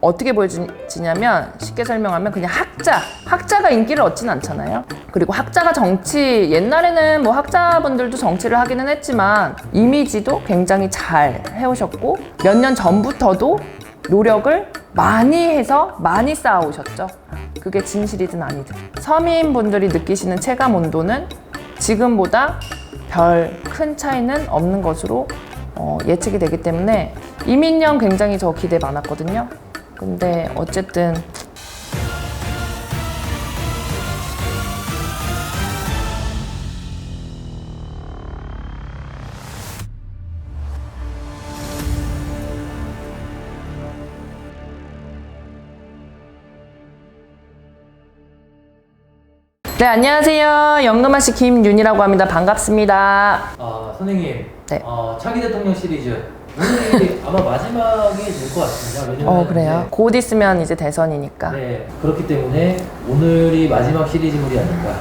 어떻게 보여지냐면 쉽게 설명하면 그냥 학자가 인기를 얻진 않잖아요. 그리고 학자가 정치, 옛날에는 뭐 학자분들도 정치를 하기는 했지만 이미지도 굉장히 잘 해오셨고 몇 년 전부터도 노력을 많이 해서 많이 쌓아오셨죠. 그게 진실이든 아니든. 서민분들이 느끼시는 체감 온도는 지금보다 별 큰 차이는 없는 것으로 예측이 되기 때문에 이민영 굉장히 저 기대 많았거든요. 근데 어쨌든 네, 안녕하세요. 연금아씨 김윤이라고 합니다. 반갑습니다. 선생님, 네. 차기 대통령 시리즈 오늘이 아마 마지막이 될 것 같습니다. 왜냐면 그래요? 곧 있으면 이제 대선이니까. 네, 그렇기 때문에 오늘이 마지막 시리즈물이 아닐까.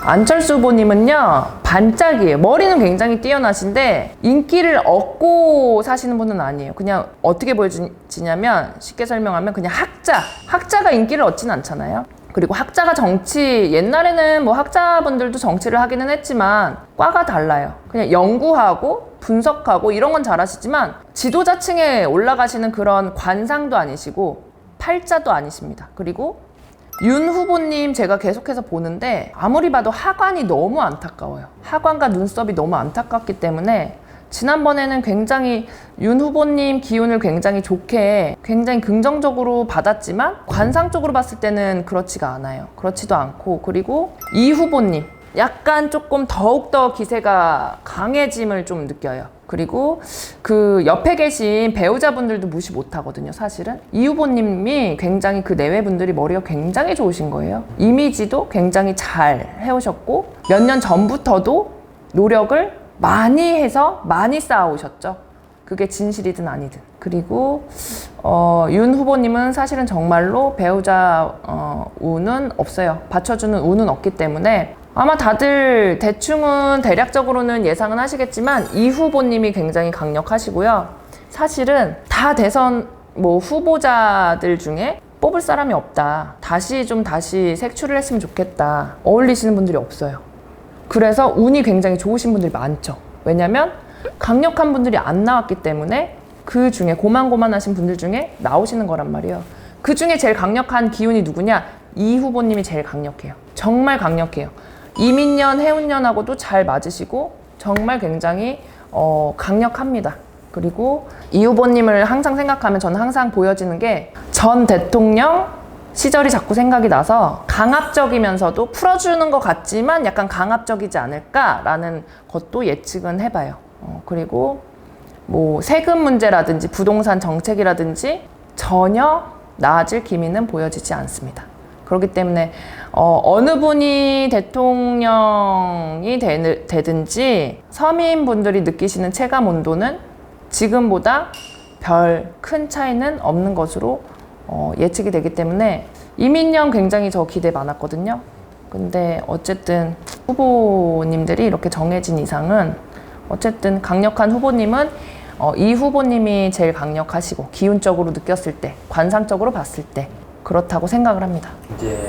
안철수 후보님은요, 반짝이에요. 머리는 굉장히 뛰어나신데 인기를 얻고 사시는 분은 아니에요. 그냥 어떻게 보여지냐면 쉽게 설명하면 그냥 학자가 인기를 얻진 않잖아요. 그리고 학자가 정치, 옛날에는 뭐 학자분들도 정치를 하기는 했지만 과가 달라요. 그냥 연구하고 분석하고 이런 건 잘하시지만 지도자층에 올라가시는 그런 관상도 아니시고 팔자도 아니십니다. 그리고 윤 후보님 제가 계속해서 보는데 아무리 봐도 하관이 너무 안타까워요. 하관과 눈썹이 너무 안타깝기 때문에 지난번에는 굉장히 윤 후보님 기운을 굉장히 좋게 굉장히 긍정적으로 받았지만 관상적으로 봤을 때는 그렇지가 않아요. 그렇지도 않고 그리고 이 후보님 약간 조금 더욱더 기세가 강해짐을 좀 느껴요. 그리고 그 옆에 계신 배우자분들도 무시 못하거든요. 사실은 이 후보님이 굉장히 그 내외분들이 머리가 굉장히 좋으신 거예요. 이미지도 굉장히 잘 해오셨고 몇 년 전부터도 노력을 많이 해서 많이 쌓아오셨죠. 그게 진실이든 아니든. 그리고 윤 후보님은 사실은 정말로 배우자 운은 없어요. 받쳐주는 운은 없기 때문에 아마 다들 대충은 대략적으로는 예상은 하시겠지만 이 후보님이 굉장히 강력하시고요. 사실은 다 대선 뭐 후보자들 중에 뽑을 사람이 없다. 다시 색출을 했으면 좋겠다. 어울리시는 분들이 없어요. 그래서 운이 굉장히 좋으신 분들이 많죠. 왜냐면 강력한 분들이 안 나왔기 때문에 그 중에 고만고만하신 분들 중에 나오시는 거란 말이에요. 그 중에 제일 강력한 기운이 누구냐? 이 후보님이 제일 강력해요. 정말 강력해요. 이민년, 해운년하고도 잘 맞으시고 정말 굉장히 강력합니다. 그리고 이 후보님을 항상 생각하면 저는 항상 보여지는 게 전 대통령 시절이 자꾸 생각이 나서 강압적이면서도 풀어주는 것 같지만 약간 강압적이지 않을까라는 것도 예측은 해봐요. 그리고 뭐 세금 문제라든지 부동산 정책이라든지 전혀 나아질 기미는 보여지지 않습니다. 그렇기 때문에 어느 분이 대통령이 되든지 서민분들이 느끼시는 체감 온도는 지금보다 별 큰 차이는 없는 것으로 예측이 되기 때문에 이민영 굉장히 저 기대 많았거든요. 근데 어쨌든 후보님들이 이렇게 정해진 이상은 어쨌든 강력한 후보님은 이 후보님이 제일 강력하시고 기운적으로 느꼈을 때, 관상적으로 봤을 때 그렇다고 생각을 합니다. 이제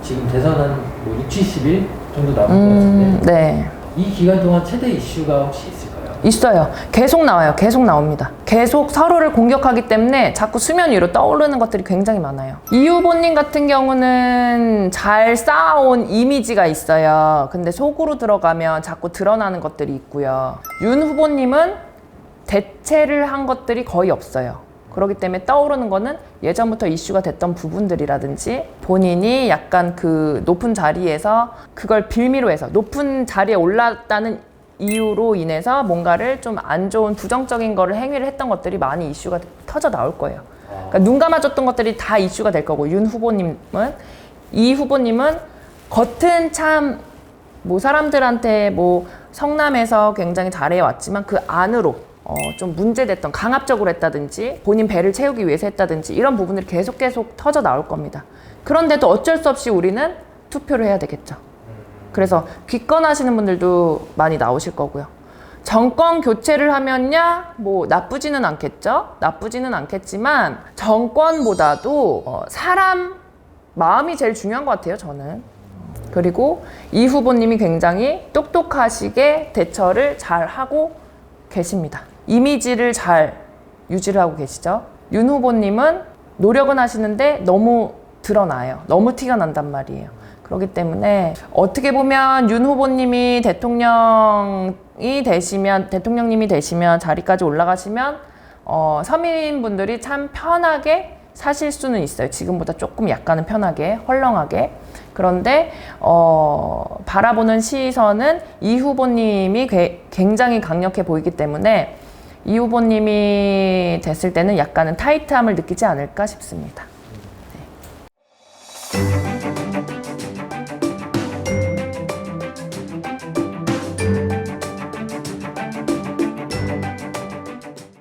지금 대선은 뭐 6, 70일 정도 남은 것 같은데 네. 이 기간 동안 최대 이슈가 혹시 있을까요? 있어요. 계속 나와요. 계속 나옵니다. 계속 서로를 공격하기 때문에 자꾸 수면 위로 떠오르는 것들이 굉장히 많아요. 이 후보님 같은 경우는 잘 쌓아온 이미지가 있어요. 근데 속으로 들어가면 자꾸 드러나는 것들이 있고요. 윤 후보님은 대체를 한 것들이 거의 없어요. 그렇기 때문에 떠오르는 거는 예전부터 이슈가 됐던 부분들이라든지 본인이 약간 그 높은 자리에서 그걸 빌미로 해서 높은 자리에 올랐다는 이유로 인해서 뭔가를 좀 안 좋은 부정적인 거를 행위를 했던 것들이 많이 이슈가 터져 나올 거예요. 그러니까 눈 감아줬던 것들이 다 이슈가 될 거고 이 후보님은 겉은 참 뭐 사람들한테 뭐 성남에서 굉장히 잘해왔지만 그 안으로 좀 문제됐던 강압적으로 했다든지 본인 배를 채우기 위해서 했다든지 이런 부분들이 계속 터져 나올 겁니다. 그런데도 어쩔 수 없이 우리는 투표를 해야 되겠죠. 그래서 기권하시는 분들도 많이 나오실 거고요. 정권 교체를 하면야 뭐 나쁘지는 않겠죠? 나쁘지는 않겠지만 정권보다도 사람 마음이 제일 중요한 것 같아요, 저는. 그리고 이 후보님이 굉장히 똑똑하시게 대처를 잘 하고 계십니다. 이미지를 잘 유지를 하고 계시죠. 윤 후보님은 노력은 하시는데 너무 드러나요. 너무 티가 난단 말이에요. 그렇기 때문에 어떻게 보면 윤 후보님이 대통령님이 되시면 자리까지 올라가시면 서민분들이 참 편하게 사실 수는 있어요. 지금보다 조금 약간은 편하게, 헐렁하게. 그런데 바라보는 시선은 이 후보님이 굉장히 강력해 보이기 때문에 이 후보님이 됐을 때는 약간은 타이트함을 느끼지 않을까 싶습니다.